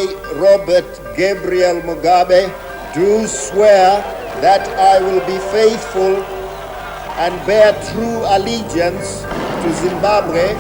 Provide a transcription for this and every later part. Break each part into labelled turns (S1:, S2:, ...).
S1: I, Robert Gabriel Mugabe, do swear that I will be faithful and bear true allegiance to Zimbabwe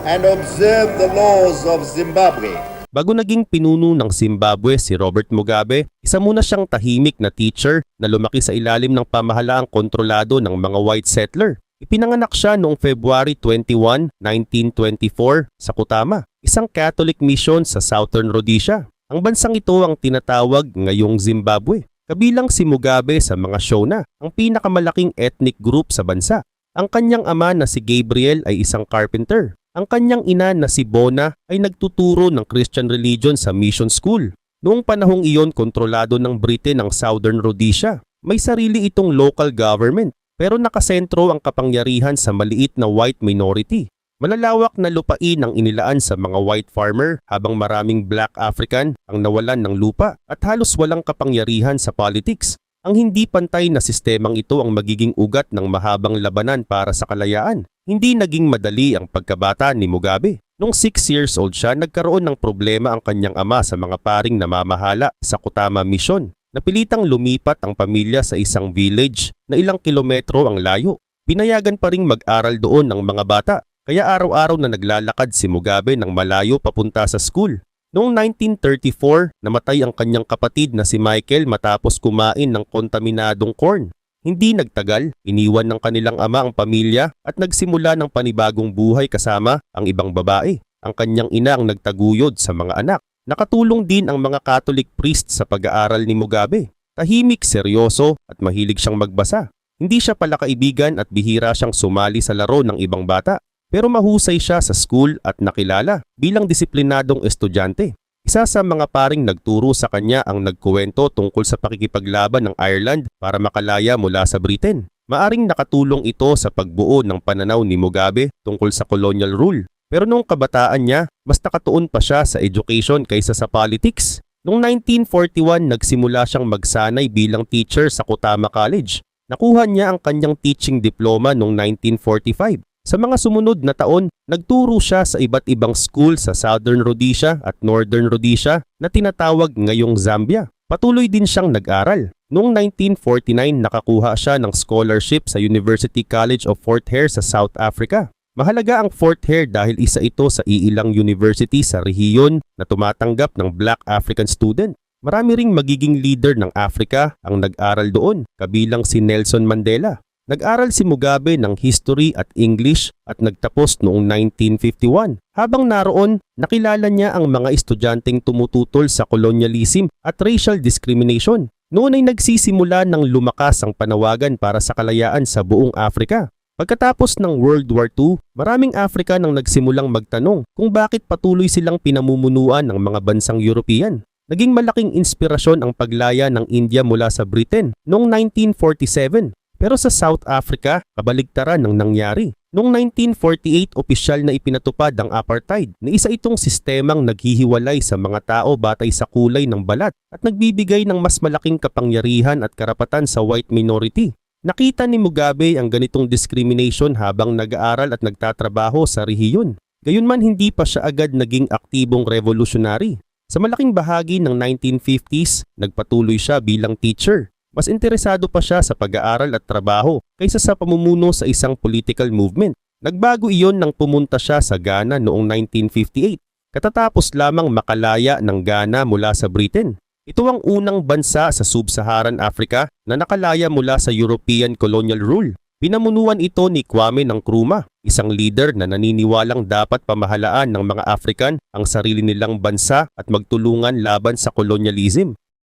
S1: and observe the laws of Zimbabwe.
S2: Bago naging pinuno ng Zimbabwe si Robert Mugabe, isa muna siyang tahimik na teacher na lumaki sa ilalim ng pamahalaang kontrolado ng mga white settler. Ipinanganak siya noong February 21, 1924 sa Kutama, isang Catholic mission sa Southern Rhodesia. Ang bansang ito ang tinatawag ngayong Zimbabwe. Kabilang si Mugabe sa mga Shona, ang pinakamalaking ethnic group sa bansa. Ang kanyang ama na si Gabriel ay isang carpenter. Ang kanyang ina na si Bona ay nagtuturo ng Christian religion sa mission school. Noong panahong iyon, kontrolado ng Britain ang Southern Rhodesia. May sarili itong local government, pero nakasentro ang kapangyarihan sa maliit na white minority. Malalawak na lupain ang inilaan sa mga white farmer habang maraming black African ang nawalan ng lupa at halos walang kapangyarihan sa politics. Ang hindi pantay na sistemang ito ang magiging ugat ng mahabang labanan para sa kalayaan. Hindi naging madali ang pagkabata ni Mugabe. Noong 6 years old siya, nagkaroon ng problema ang kanyang ama sa mga paring namamahala sa Kutama Mission. Napilitang lumipat ang pamilya sa isang village na ilang kilometro ang layo. Pinayagan pa ring mag-aral doon ng mga bata. Kaya araw-araw na naglalakad si Mugabe ng malayo papunta sa school. Noong 1934, namatay ang kanyang kapatid na si Michael matapos kumain ng kontaminadong corn. Hindi nagtagal, iniwan ng kanilang ama ang pamilya at nagsimula ng panibagong buhay kasama ang ibang babae. Ang kanyang ina ang nagtaguyod sa mga anak. Nakatulong din ang mga Catholic priest sa pag-aaral ni Mugabe. Tahimik, seryoso at mahilig siyang magbasa. Hindi siya pala kaibigan at bihira siyang sumali sa laro ng ibang bata. Pero mahusay siya sa school at nakilala bilang disiplinadong estudyante. Isa sa mga paring nagturo sa kanya ang nagkuwento tungkol sa pakikipaglaban ng Ireland para makalaya mula sa Britain. Maaring nakatulong ito sa pagbuo ng pananaw ni Mugabe tungkol sa colonial rule. Pero noong kabataan niya, mas nakatuon pa siya sa education kaysa sa politics. Noong 1941, nagsimula siyang magsanay bilang teacher sa Kutama College. Nakuha niya ang kanyang teaching diploma noong 1945. Sa mga sumunod na taon, nagturo siya sa iba't ibang school sa Southern Rhodesia at Northern Rhodesia na tinatawag ngayong Zambia. Patuloy din siyang nag-aral. Noong 1949, nakakuha siya ng scholarship sa University College of Fort Hare sa South Africa. Mahalaga ang Fort Hare dahil isa ito sa iilang university sa rehiyon na tumatanggap ng Black African student. Marami ring magiging leader ng Africa ang nag-aral doon, kabilang si Nelson Mandela. Nag-aral si Mugabe ng history at English at nagtapos noong 1951. Habang naroon, nakilala niya ang mga estudyanteng tumututol sa colonialism at racial discrimination. Noon ay nagsisimula ng lumakas ang panawagan para sa kalayaan sa buong Afrika. Pagkatapos ng World War II, maraming African ang nagsimulang magtanong kung bakit patuloy silang pinamumunuan ng mga bansang European. Naging malaking inspirasyon ang paglaya ng India mula sa Britain noong 1947. Pero sa South Africa, kabaligtaran ang nangyari. Noong 1948, opisyal na ipinatupad ang apartheid na isa itong sistemang naghihiwalay sa mga tao batay sa kulay ng balat at nagbibigay ng mas malaking kapangyarihan at karapatan sa white minority. Nakita ni Mugabe ang ganitong discrimination habang nag-aaral at nagtatrabaho sa rehiyon. Gayunman hindi pa siya agad naging aktibong revolutionary. Sa malaking bahagi ng 1950s, nagpatuloy siya bilang teacher. Mas interesado pa siya sa pag-aaral at trabaho kaysa sa pamumuno sa isang political movement. Nagbago iyon nang pumunta siya sa Ghana noong 1958. Katatapos lamang makalaya ng Ghana mula sa Britain. Ito ang unang bansa sa Sub-Saharan Africa na nakalaya mula sa European colonial rule. Pinamunuan ito ni Kwame Nkrumah, isang leader na naniniwalang dapat pamahalaan ng mga African ang sarili nilang bansa at magtulungan laban sa colonialism.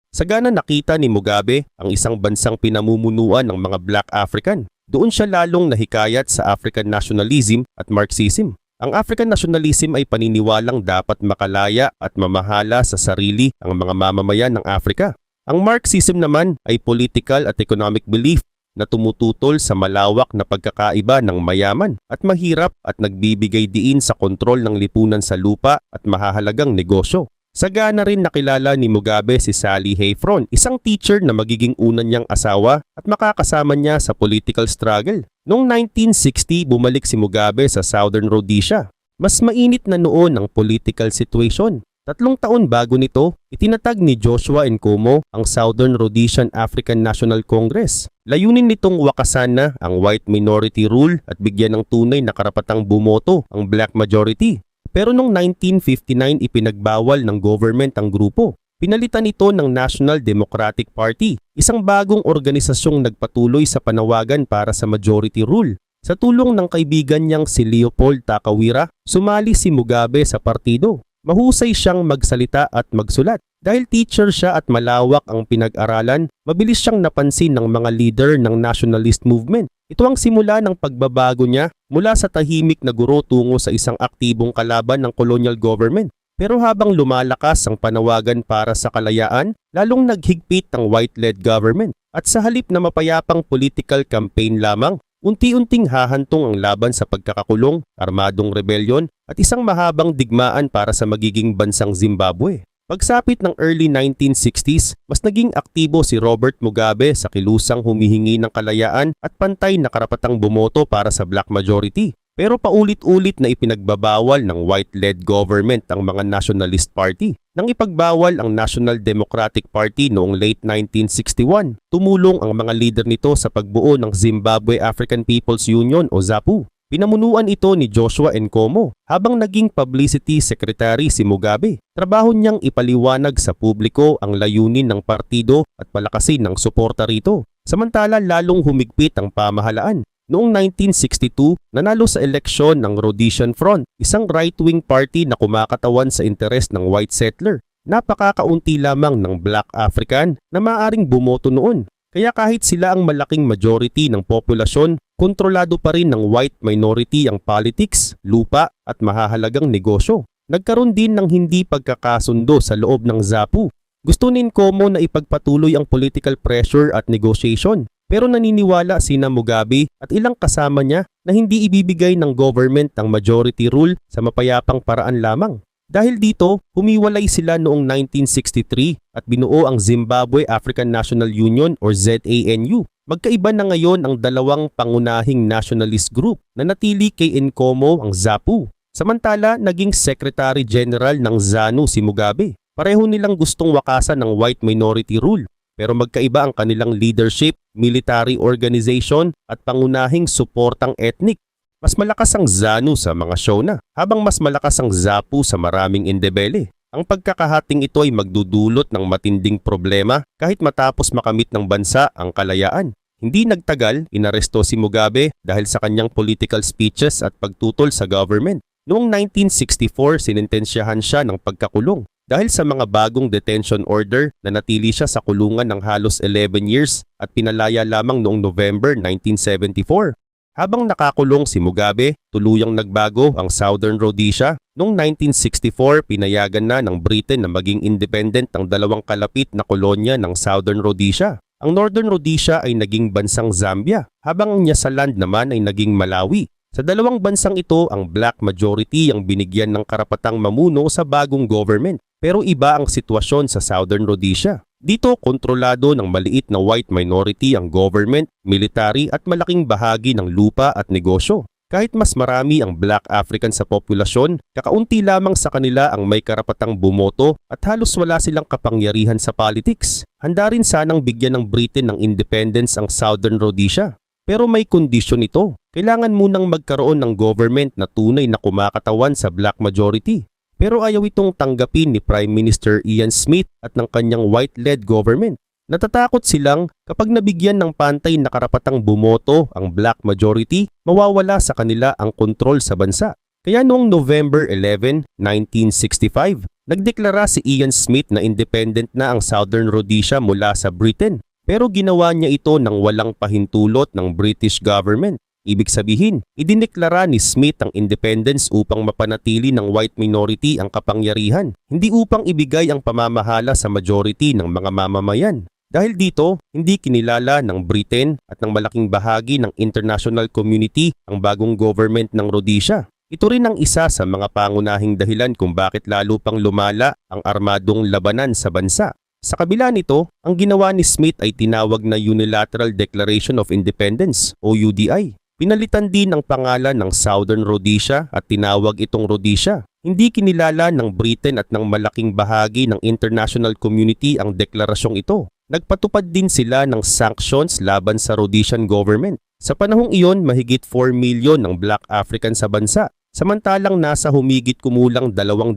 S2: Sa Ghana nakita ni Mugabe ang isang bansang pinamumunuan ng mga Black African. Doon siya lalong nahikayat sa African nationalism at Marxism. Ang African nationalism ay paniniwalang dapat makalaya at mamahala sa sarili ang mga mamamayan ng Afrika. Ang Marxism naman ay political at economic belief na tumututol sa malawak na pagkakaiba ng mayaman at mahirap at nagbibigay diin sa kontrol ng lipunan sa lupa at mahahalagang negosyo. Sa Ghana rin nakilala ni Mugabe si Sally Hayfron, isang teacher na magiging una niyang asawa at makakasama niya sa political struggle. Noong 1960, bumalik si Mugabe sa Southern Rhodesia. Mas mainit na noon ang political situation. 3 taon bago nito, itinatag ni Joshua Nkomo ang Southern Rhodesian African National Congress. Layunin nitong wakasan na ang white minority rule at bigyan ng tunay na karapatang bumoto ang black majority. Pero noong 1959 ipinagbawal ng government ang grupo. Pinalitan ito ng National Democratic Party, isang bagong organisasyong nagpatuloy sa panawagan para sa majority rule. Sa tulong ng kaibigan niyang si Leopold Takawira, sumali si Mugabe sa partido. Mahusay siyang magsalita at magsulat. Dahil teacher siya at malawak ang pinag-aralan, mabilis siyang napansin ng mga leader ng nationalist movement. Ito ang simula ng pagbabago niya mula sa tahimik na guro tungo sa isang aktibong kalaban ng colonial government. Pero habang lumalakas ang panawagan para sa kalayaan, lalong naghigpit ang white-led government. At sa halip na mapayapang political campaign lamang, unti-unting hahantong ang laban sa pagkakakulong, armadong rebellion at isang mahabang digmaan para sa magiging bansang Zimbabwe. Pagsapit ng early 1960s, mas naging aktibo si Robert Mugabe sa kilusang humihingi ng kalayaan at pantay na karapatang bumoto para sa black majority. Pero paulit-ulit na ipinagbabawal ng white-led government ang mga nationalist party. Nang ipagbawal ang National Democratic Party noong late 1961, tumulong ang mga leader nito sa pagbuo ng Zimbabwe African People's Union o ZAPU. Pinamunuan ito ni Joshua Nkomo habang naging publicity secretary si Mugabe. Trabaho niyang ipaliwanag sa publiko ang layunin ng partido at palakasin ng suporta rito. Samantala lalong humigpit ang pamahalaan. Noong 1962, nanalo sa eleksyon ng Rhodesian Front, isang right-wing party na kumakatawan sa interes ng white settler. Napakakaunti lamang ng black African na maaaring bumoto noon. Kaya kahit sila ang malaking majority ng populasyon, kontrolado pa rin ng white minority ang politics, lupa at mahahalagang negosyo. Nagkaroon din ng hindi pagkakasundo sa loob ng ZAPU. Gusto ni Nkomo na ipagpatuloy ang political pressure at negotiation. Pero naniniwala sina Mugabe at ilang kasama niya na hindi ibibigay ng government ang majority rule sa mapayapang paraan lamang. Dahil dito, humiwalay sila noong 1963 at binuo ang Zimbabwe African National Union or ZANU. Magkaiba na ngayon ang dalawang pangunahing nationalist group na natili kay Nkomo ang ZAPU. Samantala, naging Secretary General ng ZANU si Mugabe. Pareho nilang gustong wakasan ng white minority rule. Pero magkaiba ang kanilang leadership, military organization at pangunahing suportang ethnic. Mas malakas ang ZANU sa mga show na, habang mas malakas ang ZAPU sa maraming indebele. Ang pagkakahating ito ay magdudulot ng matinding problema kahit matapos makamit ng bansa ang kalayaan. Hindi nagtagal, inaresto si Mugabe dahil sa kanyang political speeches at pagtutol sa government. Noong 1964, sinintensyahan siya ng pagkakulong. Dahil sa mga bagong detention order na natili siya sa kulungan ng halos 11 years at pinalaya lamang noong November 1974. Habang nakakulong si Mugabe, tuluyang nagbago ang Southern Rhodesia. Noong 1964, pinayagan na ng Britain na maging independent ang dalawang kalapit na kolonya ng Southern Rhodesia. Ang Northern Rhodesia ay naging bansang Zambia, habang ang Nyasaland naman ay naging Malawi. Sa dalawang bansang ito, ang black majority ang binigyan ng karapatang mamuno sa bagong government. Pero iba ang sitwasyon sa Southern Rhodesia. Dito, kontrolado ng maliit na white minority ang government, military at malaking bahagi ng lupa at negosyo. Kahit mas marami ang black African sa populasyon, kakaunti lamang sa kanila ang may karapatang bumoto at halos wala silang kapangyarihan sa politics. Handa rin sanang bigyan ng Britain ng independence ang Southern Rhodesia. Pero may kondisyon ito. Kailangan munang magkaroon ng government na tunay na kumakatawan sa black majority. Pero ayaw itong tanggapin ni Prime Minister Ian Smith at ng kanyang white-led government. Natatakot silang kapag nabigyan ng pantay na karapatang bumoto ang black majority, mawawala sa kanila ang kontrol sa bansa. Kaya noong November 11, 1965, nagdeklara si Ian Smith na independent na ang Southern Rhodesia mula sa Britain. Pero ginawa niya ito nang walang pahintulot ng British government. Ibig sabihin, idineklara ni Smith ang independence upang mapanatili ng white minority ang kapangyarihan, hindi upang ibigay ang pamamahala sa majority ng mga mamamayan. Dahil dito, hindi kinilala ng Britain at ng malaking bahagi ng international community ang bagong government ng Rhodesia. Ito rin ang isa sa mga pangunahing dahilan kung bakit lalo pang lumala ang armadong labanan sa bansa. Sa kabila nito, ang ginawa ni Smith ay tinawag na Unilateral Declaration of Independence o UDI. Pinalitan din ang pangalan ng Southern Rhodesia at tinawag itong Rhodesia. Hindi kinilala ng Britain at ng malaking bahagi ng international community ang deklarasyong ito. Nagpatupad din sila ng sanctions laban sa Rhodesian government. Sa panahong iyon, mahigit 4 milyon ng Black African sa bansa, samantalang nasa humigit kumulang 200,000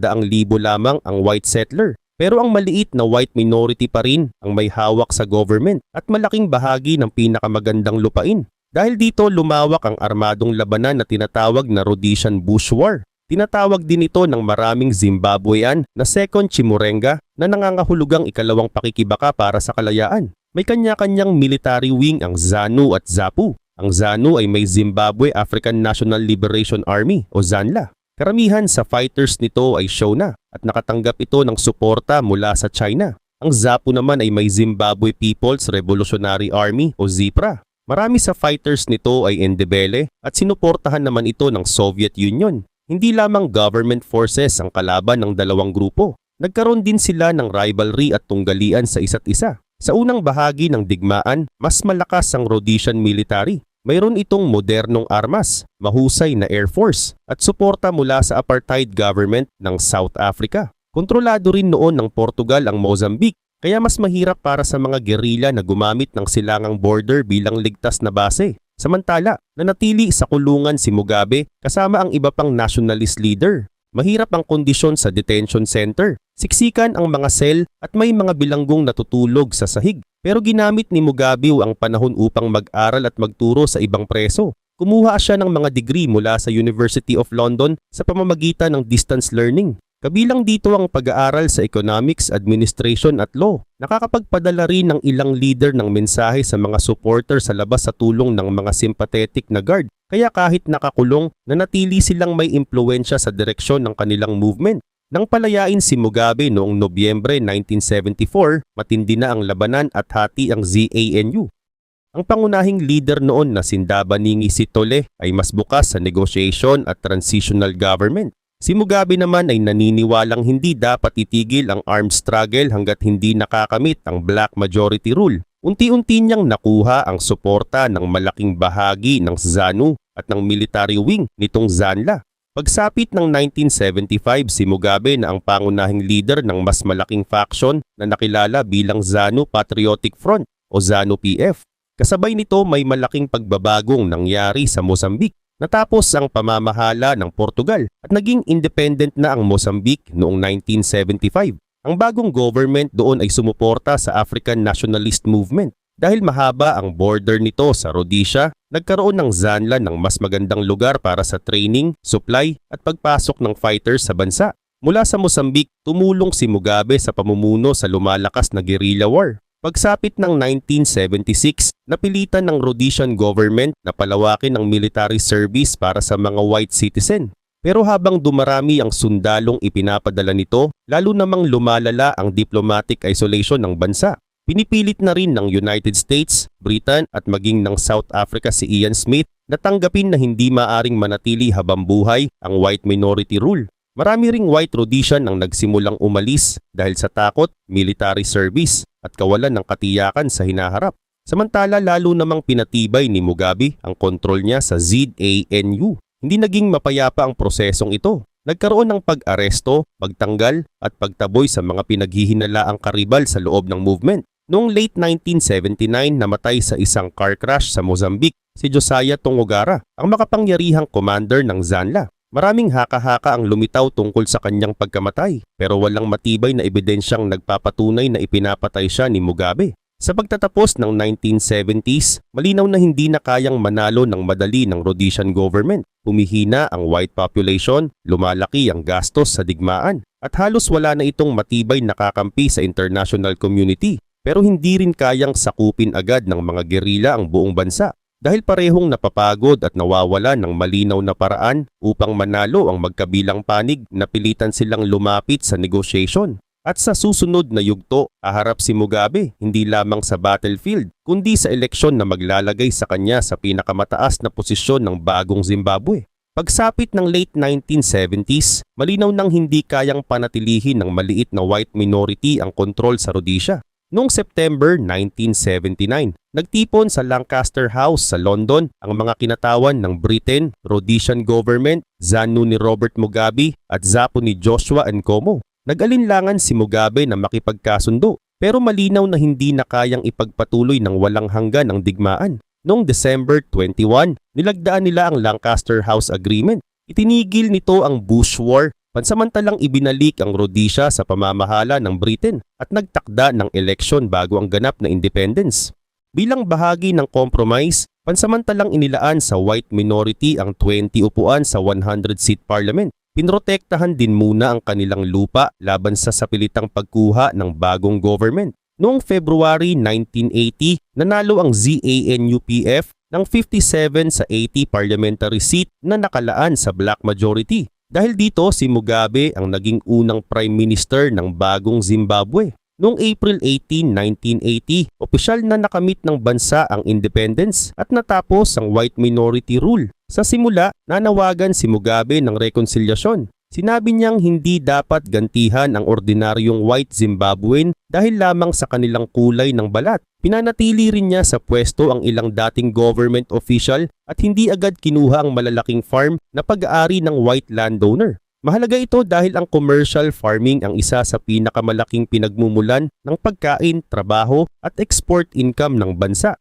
S2: lamang ang white settler. Pero ang maliit na white minority pa rin ang may hawak sa government at malaking bahagi ng pinakamagandang lupain. Dahil dito lumawak ang armadong labanan na tinatawag na Rhodesian Bush War. Tinatawag din ito ng maraming Zimbabwean na Second Chimurenga na nangangahulugang ikalawang pakikibaka para sa kalayaan. May kanya-kanyang military wing ang ZANU at ZAPU. Ang ZANU ay may Zimbabwe African National Liberation Army o ZANLA. Karamihan sa fighters nito ay Shona at nakatanggap ito ng suporta mula sa China. Ang ZAPU naman ay may Zimbabwe People's Revolutionary Army o ZIPRA. Marami sa fighters nito ay Ndebele at sinuportahan naman ito ng Soviet Union. Hindi lamang government forces ang kalaban ng dalawang grupo. Nagkaroon din sila ng rivalry at tunggalian sa isa't isa. Sa unang bahagi ng digmaan, mas malakas ang Rhodesian military. Mayroon itong modernong armas, mahusay na air force, at suporta mula sa apartheid government ng South Africa. Kontrolado rin noon ng Portugal ang Mozambique, kaya mas mahirap para sa mga guerrilla na gumamit ng silangang border bilang ligtas na base. Samantala, nanatili sa kulungan si Mugabe kasama ang iba pang nationalist leader. Mahirap ang kondisyon sa detention center. Siksikan ang mga sel at may mga bilanggong natutulog sa sahig. Pero ginamit ni Mugabe ang panahon upang mag-aral at magturo sa ibang preso. Kumuha siya ng mga degree mula sa University of London sa pamamagitan ng distance learning. Kabilang dito ang pag-aaral sa economics, administration at law. Nakakapagpadala rin ng ilang leader ng mensahe sa mga supporter sa labas sa tulong ng mga sympathetic na guard. Kaya kahit nakakulong, nanatili silang may impluensya sa direksyon ng kanilang movement. Nang palayain si Mugabe noong Nobyembre 1974, matindi na ang labanan at hati ang ZANU. Ang pangunahing leader noon na Sindabaningi Sithole ay mas bukas sa negotiation at transitional government. Si Mugabe naman ay naniniwalang hindi dapat itigil ang armed struggle hanggat hindi nakakamit ang black majority rule. Unti-unti niyang nakuha ang suporta ng malaking bahagi ng ZANU at ng military wing nitong ZANLA. Pagsapit ng 1975, si Mugabe na ang pangunahing leader ng mas malaking faction na nakilala bilang ZANU Patriotic Front o ZANU-PF. Kasabay nito may malaking pagbabagong nangyari sa Mozambique. Natapos ang pamamahala ng Portugal at naging independent na ang Mozambique noong 1975. Ang bagong government doon ay sumuporta sa African Nationalist Movement. Dahil mahaba ang border nito sa Rhodesia, nagkaroon ng ZANLA ng mas magandang lugar para sa training, supply at pagpasok ng fighters sa bansa. Mula sa Mozambique, tumulong si Mugabe sa pamumuno sa lumalakas na guerrilla war. Pagsapit ng 1976, napilitan ng Rhodesian government na palawakin ang military service para sa mga white citizen. Pero habang dumarami ang sundalong ipinapadala nito, lalo namang lumalala ang diplomatic isolation ng bansa. Pinipilit na rin ng United States, Britain at maging ng South Africa si Ian Smith na tanggapin na hindi maaring manatili habang buhay ang white minority rule. Marami ring white Rhodesian ang nagsimulang umalis dahil sa takot, military service at kawalan ng katiyakan sa hinaharap. Samantala lalo namang pinatibay ni Mugabe ang kontrol niya sa ZANU. Hindi naging mapayapa ang prosesong ito. Nagkaroon ng pag-aresto, pagtanggal at pagtaboy sa mga pinaghihinalaang karibal sa loob ng movement. Noong late 1979 namatay sa isang car crash sa Mozambique si Josiah Tongogara, ang makapangyarihang commander ng ZANLA. Maraming haka-haka ang lumitaw tungkol sa kanyang pagkamatay pero walang matibay na ebidensyang nagpapatunay na ipinapatay siya ni Mugabe. Sa pagtatapos ng 1970s, malinaw na hindi na kayang manalo ng madali ng Rhodesian government. Humihina ang white population, lumalaki ang gastos sa digmaan, at halos wala na itong matibay na kakampi sa international community. Pero hindi rin kayang sakupin agad ng mga gerilla ang buong bansa. Dahil parehong napapagod at nawawala ng malinaw na paraan upang manalo ang magkabilang panig, napilitan silang lumapit sa negotiation. At sa susunod na yugto, haharap si Mugabe hindi lamang sa battlefield, kundi sa eleksyon na maglalagay sa kanya sa pinakamataas na posisyon ng bagong Zimbabwe. Pagsapit ng late 1970s, malinaw nang hindi kayang panatilihin ng maliit na white minority ang kontrol sa Rhodesia. Noong September 1979, nagtipon sa Lancaster House sa London ang mga kinatawan ng Britain, Rhodesian government, ZANU ni Robert Mugabe at ZAPU ni Joshua Nkomo. Nag-alinlangan si Mugabe na makipagkasundo pero malinaw na hindi na kayang ipagpatuloy ng walang hanggan ang digmaan. Noong December 21, nilagdaan nila ang Lancaster House Agreement. Itinigil nito ang Bush War. Pansamantalang ibinalik ang Rhodesia sa pamamahala ng Britain at nagtakda ng eleksyon bago ang ganap na independence. Bilang bahagi ng compromise, pansamantalang inilaan sa white minority ang 20 upuan sa 100-seat parliament. Pinrotektahan din muna ang kanilang lupa laban sa sapilitang pagkuha ng bagong government. Noong February 1980, nanalo ang ZANU-PF ng 57 sa 80 parliamentary seat na nakalaan sa black majority. Dahil dito, si Mugabe ang naging unang prime minister ng bagong Zimbabwe. Noong April 18, 1980, opisyal na nakamit ng bansa ang independence at natapos ang white minority rule. Sa simula, nanawagan si Mugabe ng rekonsilyasyon. Sinabi niyang hindi dapat gantihan ang ordinaryong white Zimbabwean dahil lamang sa kanilang kulay ng balat. Pinanatili rin niya sa pwesto ang ilang dating government official at hindi agad kinuha ang malalaking farm na pag-aari ng white landowner. Mahalaga ito dahil ang commercial farming ang isa sa pinakamalaking pinagmumulan ng pagkain, trabaho at export income ng bansa.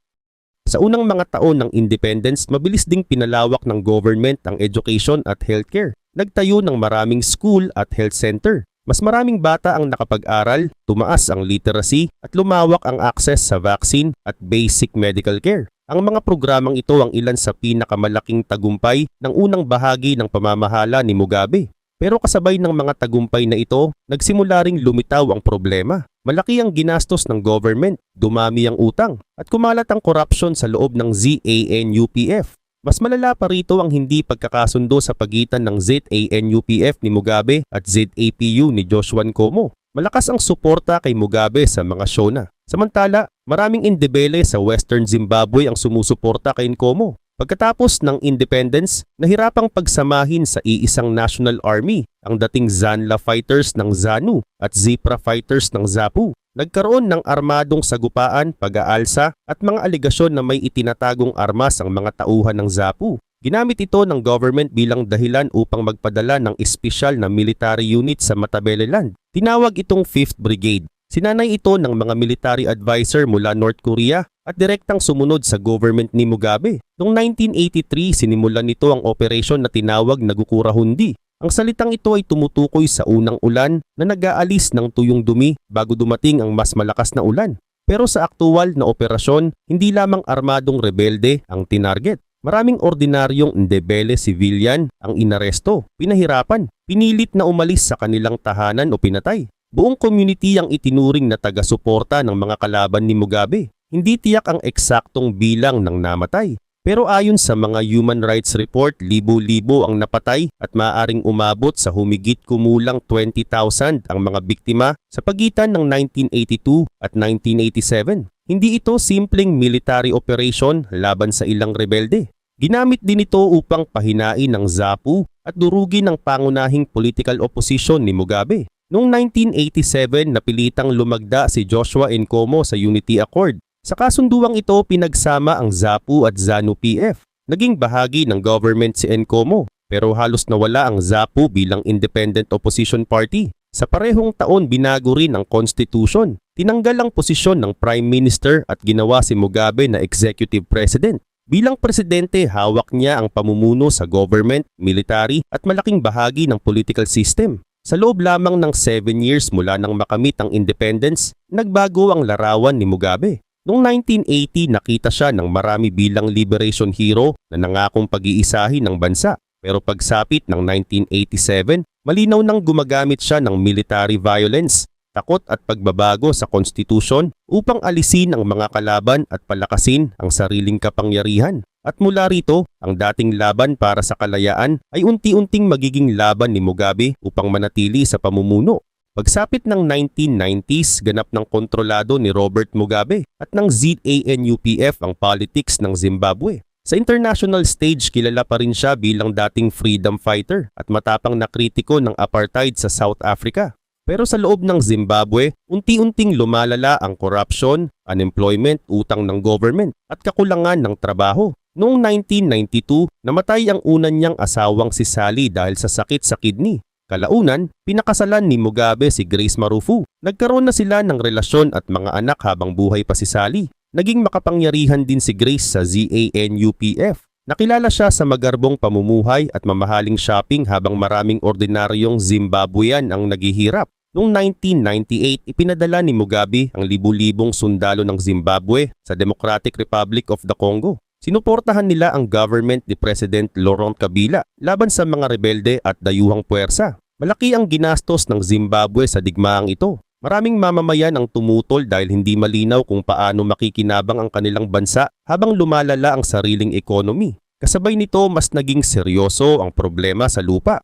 S2: Sa unang mga taon ng independence, mabilis ding pinalawak ng government ang education at healthcare. Nagtayo ng maraming school at health center. Mas maraming bata ang nakapag-aral, tumaas ang literacy at lumawak ang access sa vaccine at basic medical care. Ang mga programang ito ang ilan sa pinakamalaking tagumpay ng unang bahagi ng pamamahala ni Mugabe. Pero kasabay ng mga tagumpay na ito, nagsimula ring lumitaw ang problema. Malaki ang ginastos ng government, dumami ang utang, at kumalat ang korupsyon sa loob ng ZANU-PF. Mas malala pa rito ang hindi pagkakasundo sa pagitan ng ZANU-PF ni Mugabe at ZAPU ni Joshua Nkomo. Malakas ang suporta kay Mugabe sa mga Shona. Samantala, maraming indebele sa Western Zimbabwe ang sumusuporta kay Nkomo. Pagkatapos ng independence, nahirapang pagsamahin sa iisang national army ang dating Zanla fighters ng ZANU at Zipra fighters ng ZAPU. Nagkaroon ng armadong sagupaan, pag-aalsa at mga aligasyon na may itinatagong armas ang mga tauhan ng ZAPU. Ginamit ito ng government bilang dahilan upang magpadala ng espesyal na military unit sa Matabeleland. Tinawag itong 5th Brigade. Sinanay ito ng mga military advisor mula North Korea at direktang sumunod sa government ni Mugabe. Noong 1983, sinimulan nito ang operasyon na tinawag na Gukura Hundi. Ang salitang ito ay tumutukoy sa unang ulan na nag-aalis ng tuyong dumi bago dumating ang mas malakas na ulan. Pero sa aktual na operasyon, hindi lamang armadong rebelde ang tinarget. Maraming ordinaryong ndebele civilian ang inaresto, pinahirapan, pinilit na umalis sa kanilang tahanan o pinatay. Buong community ang itinuring na taga-suporta ng mga kalaban ni Mugabe. Hindi tiyak ang eksaktong bilang ng namatay. Pero ayon sa mga human rights report, libo-libo ang napatay at maaaring umabot sa humigit kumulang 20,000 ang mga biktima sa pagitan ng 1982 at 1987. Hindi ito simpleng military operation laban sa ilang rebelde. Ginamit din ito upang pahinain ng ZAPU at durugin ang pangunahing political opposition ni Mugabe. Noong 1987, napilitang lumagda si Joshua Nkomo sa Unity Accord. Sa kasunduang ito, pinagsama ang ZAPU at ZANU-PF. Naging bahagi ng government si Nkomo, pero halos nawala ang ZAPU bilang independent opposition party. Sa parehong taon, binago rin ang constitution. Tinanggal ang posisyon ng prime minister at ginawa si Mugabe na executive president. Bilang presidente, hawak niya ang pamumuno sa government, military at malaking bahagi ng political system. Sa loob lamang ng 7 years mula nang makamit ang independence, nagbago ang larawan ni Mugabe. Noong 1980, nakita siya ng marami bilang liberation hero na nangakong pag-iisahin ng bansa. Pero pagsapit ng 1987, malinaw nang gumagamit siya ng military violence, takot at pagbabago sa konstitusyon upang alisin ang mga kalaban at palakasin ang sariling kapangyarihan. At mula rito, ang dating laban para sa kalayaan ay unti-unting magiging laban ni Mugabe upang manatili sa pamumuno. Pagsapit ng 1990s, ganap ng kontrolado ni Robert Mugabe at ng ZANU-PF ang politics ng Zimbabwe. Sa international stage, kilala pa rin siya bilang dating freedom fighter at matapang na kritiko ng apartheid sa South Africa. Pero sa loob ng Zimbabwe, unti-unting lumalala ang corruption, unemployment, utang ng government at kakulangan ng trabaho. Noong 1992, namatay ang una niyang asawang si Sally dahil sa sakit sa kidney. Kalaunan, pinakasalan ni Mugabe si Grace Marufu. Nagkaroon na sila ng relasyon at mga anak habang buhay pa si Sally. Naging makapangyarihan din si Grace sa ZANU-PF. Nakilala siya sa magarbong pamumuhay at mamahaling shopping habang maraming ordinaryong Zimbabwean ang naghihirap. Noong 1998, ipinadala ni Mugabe ang libu-libong sundalo ng Zimbabwe sa Democratic Republic of the Congo. Sinuportahan nila ang government ni President Laurent Kabila laban sa mga rebelde at dayuhang puwersa. Malaki ang ginastos ng Zimbabwe sa digmaang ito. Maraming mamamayan ang tumutol dahil hindi malinaw kung paano makikinabang ang kanilang bansa habang lumalala ang sariling ekonomi. Kasabay nito, mas naging seryoso ang problema sa lupa.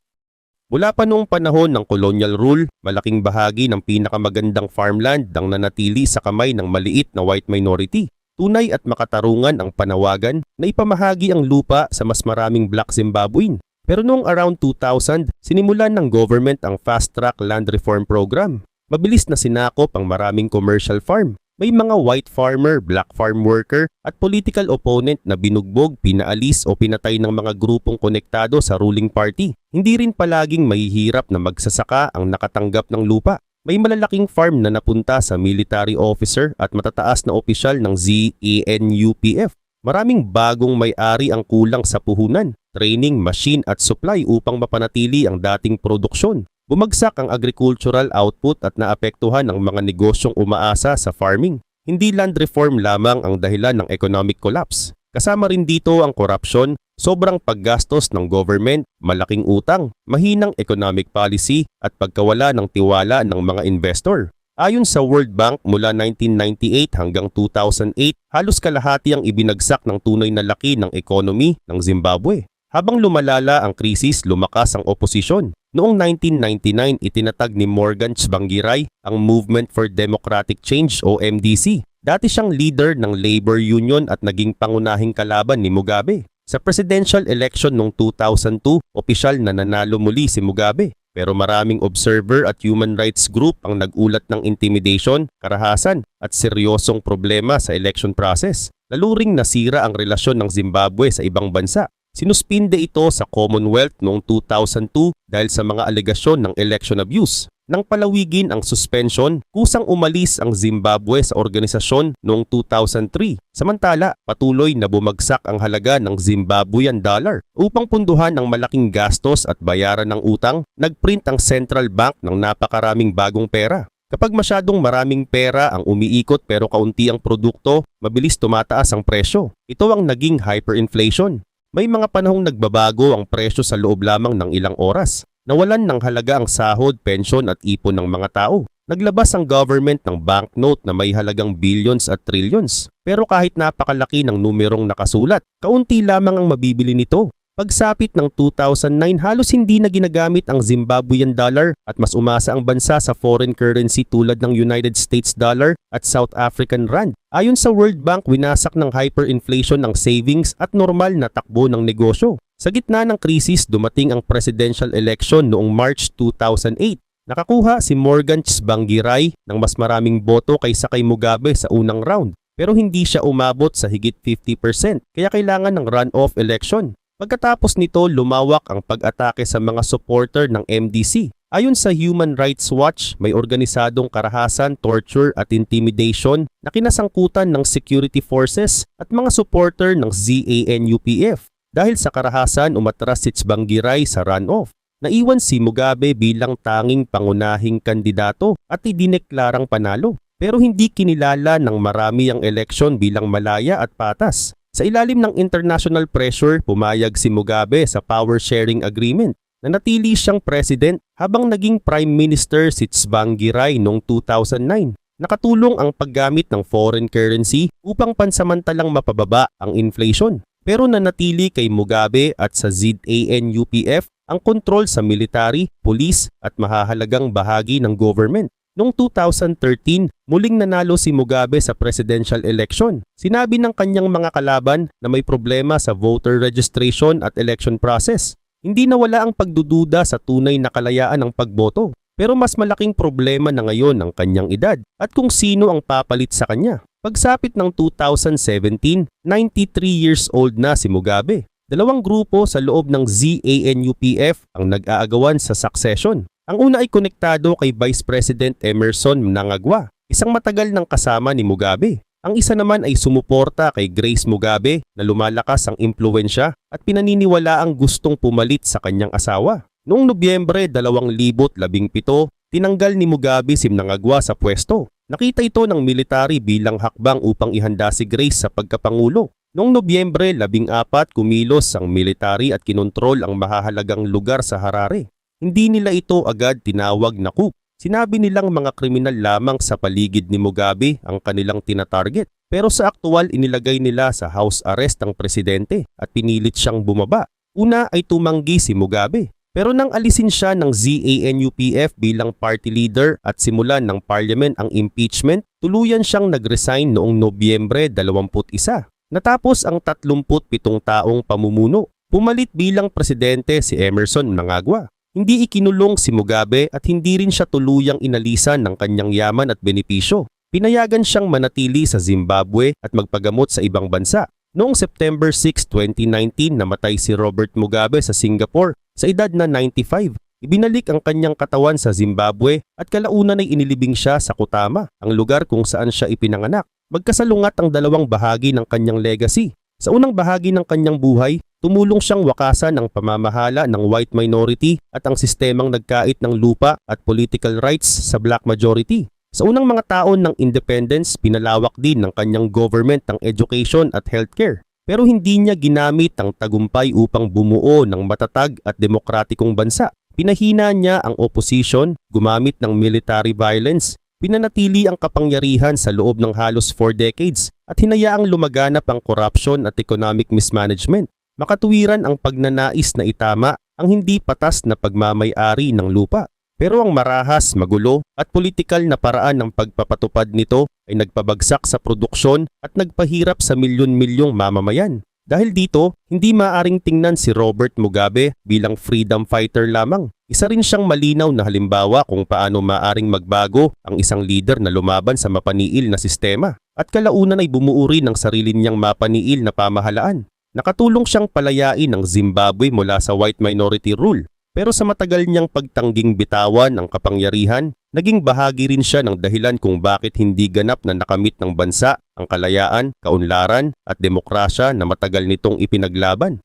S2: Mula pa noong panahon ng colonial rule, malaking bahagi ng pinakamagandang farmland ang nanatili sa kamay ng maliit na white minority. Tunay at makatarungan ang panawagan na ipamahagi ang lupa sa mas maraming black Zimbabwean. Pero noong around 2000, sinimulan ng government ang fast-track land reform program. Mabilis na sinakop ang maraming commercial farm. May mga white farmer, black farm worker at political opponent na binugbog, pinaalis o pinatay ng mga grupong konektado sa ruling party. Hindi rin palaging mahihirap na magsasaka ang nakatanggap ng lupa. May malalaking farm na napunta sa military officer at matataas na opisyal ng ZANU-PF. Maraming bagong may-ari ang kulang sa puhunan, training, machine at supply upang mapanatili ang dating produksyon. Bumagsak ang agricultural output at naapektuhan ang mga negosyong umaasa sa farming. Hindi land reform lamang ang dahilan ng economic collapse. Kasama rin dito ang corruption, sobrang paggastos ng government, malaking utang, mahinang economic policy at pagkawala ng tiwala ng mga investor. Ayon sa World Bank, mula 1998 hanggang 2008, halos kalahati ang ibinagsak ng tunay na laki ng economy ng Zimbabwe. Habang lumalala ang krisis, lumakas ang oposisyon. Noong 1999, itinatag ni Morgan Tsvangirai ang Movement for Democratic Change o MDC. Dati siyang leader ng labor union at naging pangunahing kalaban ni Mugabe. Sa presidential election noong 2002, opisyal na nanalo muli si Mugabe. Pero maraming observer at human rights group ang nag-ulat ng intimidation, karahasan at seryosong problema sa election process. Lalo ring nasira ang relasyon ng Zimbabwe sa ibang bansa. Sinuspinde ito sa Commonwealth noong 2002 dahil sa mga alegasyon ng election abuse. Nang palawigin ang suspension, kusang umalis ang Zimbabwe sa organisasyon noong 2003. Samantala, patuloy na bumagsak ang halaga ng Zimbabwean dollar. Upang punduhan ang malaking gastos at bayaran ng utang, nagprint ang central bank ng napakaraming bagong pera. Kapag masyadong maraming pera ang umiikot pero kaunti ang produkto, mabilis tumataas ang presyo. Ito ang naging hyperinflation. May mga panahong nagbabago ang presyo sa loob lamang ng ilang oras. Nawalan ng halaga ang sahod, pensyon at ipon ng mga tao. Naglabas ang government ng banknote na may halagang billions at trillions. Pero kahit napakalaki ng numerong nakasulat, kaunti lamang ang mabibili nito. Pagsapit ng 2009, halos hindi na ginagamit ang Zimbabwean dollar at mas umasa ang bansa sa foreign currency tulad ng United States dollar at South African rand. Ayon sa World Bank, winasak ng hyperinflation ang savings at normal na takbo ng negosyo. Sa gitna ng krisis, dumating ang presidential election noong March 2008. Nakakuha si Morgan Tsvangirai ng mas maraming boto kaysa kay Mugabe sa unang round. Pero hindi siya umabot sa higit 50%, kaya kailangan ng runoff election. Pagkatapos nito, lumawak ang pag-atake sa mga supporter ng MDC. Ayon sa Human Rights Watch, may organisadong karahasan, torture at intimidation na kinasangkutan ng security forces at mga supporter ng ZANU-PF. Dahil sa karahasan, umatras si Tsvangirai sa runoff. Naiwan si Mugabe bilang tanging pangunahing kandidato at idineklarang panalo. Pero hindi kinilala ng marami ang eleksyon bilang malaya at patas. Sa ilalim ng international pressure, pumayag si Mugabe sa power sharing agreement. Nanatili siyang president habang naging prime minister si Tsvangirai noong 2009. Nakatulong ang paggamit ng foreign currency upang pansamantalang mapababa ang inflation. Pero nanatili kay Mugabe at sa ZANU-PF ang kontrol sa military, police at mahahalagang bahagi ng government. Noong 2013, muling nanalo si Mugabe sa presidential election. Sinabi ng kanyang mga kalaban na may problema sa voter registration at election process. Hindi nawala ang pagdududa sa tunay na kalayaan ng pagboto. Pero mas malaking problema na ngayon ang kanyang edad at kung sino ang papalit sa kanya. Pagsapit ng 2017, 93 years old na si Mugabe. Dalawang grupo sa loob ng ZANU-PF ang nag-aagawan sa succession. Ang una ay konektado kay Vice President Emerson Mnangagwa, isang matagal ng kasama ni Mugabe. Ang isa naman ay sumuporta kay Grace Mugabe na lumalakas ang impluwensya at pinaniniwala ang gustong pumalit sa kanyang asawa. Noong Nobyembre 2017, tinanggal ni Mugabe si Mnangagwa sa pwesto. Nakita ito ng military bilang hakbang upang ihanda si Grace sa pagkapangulo. Noong Nobyembre 14, kumilos ang military at kinontrol ang mahahalagang lugar sa Harare. Hindi nila ito agad tinawag na coup. Sinabi nilang mga kriminal lamang sa paligid ni Mugabe ang kanilang tinatarget. Pero sa aktual inilagay nila sa house arrest ang presidente at pinilit siyang bumaba. Una ay tumanggi si Mugabe. Pero nang alisin siya ng ZANU-PF bilang party leader at simulan ng parliament ang impeachment, tuluyan siyang nag-resign noong Nobyembre 21. Natapos ang 37 taong pamumuno. Pumalit bilang presidente si Emerson Mnangagwa. Hindi ikinulong si Mugabe at hindi rin siya tuluyang inalisan ng kanyang yaman at benepisyo. Pinayagan siyang manatili sa Zimbabwe at magpagamot sa ibang bansa. Noong September 6, 2019, namatay si Robert Mugabe sa Singapore sa edad na 95. Ibinalik ang kanyang katawan sa Zimbabwe at kalaunan ay inilibing siya sa Kutama, ang lugar kung saan siya ipinanganak. Magkasalungat ang dalawang bahagi ng kanyang legacy. Sa unang bahagi ng kanyang buhay, tumulong siyang wakasan ang pamamahala ng white minority at ang sistemang nagkait ng lupa at political rights sa black majority. Sa unang mga taon ng independence, pinalawak din ng kanyang government ang education at healthcare. Pero hindi niya ginamit ang tagumpay upang bumuo ng matatag at demokratikong bansa. Pinahina niya ang opposition, gumamit ng military violence, pinanatili ang kapangyarihan sa loob ng halos 4 decades at hinayaang lumaganap ang corruption at economic mismanagement. Makatuwiran ang pagnanais na itama ang hindi patas na pagmamay-ari ng lupa. Pero ang marahas, magulo at politikal na paraan ng pagpapatupad nito ay nagpabagsak sa produksyon at nagpahirap sa milyon-milyong mamamayan. Dahil dito, hindi maaring tingnan si Robert Mugabe bilang freedom fighter lamang. Isa rin siyang malinaw na halimbawa kung paano maaring magbago ang isang leader na lumaban sa mapaniil na sistema at kalaunan ay bumuo rin ng sarili niyang mapaniil na pamahalaan. Nakatulong siyang palayain ang Zimbabwe mula sa white minority rule. Pero sa matagal niyang pagtangging bitawan ang kapangyarihan, naging bahagi rin siya ng dahilan kung bakit hindi ganap na nakamit ng bansa ang kalayaan, kaunlaran at demokrasya na matagal nitong ipinaglaban.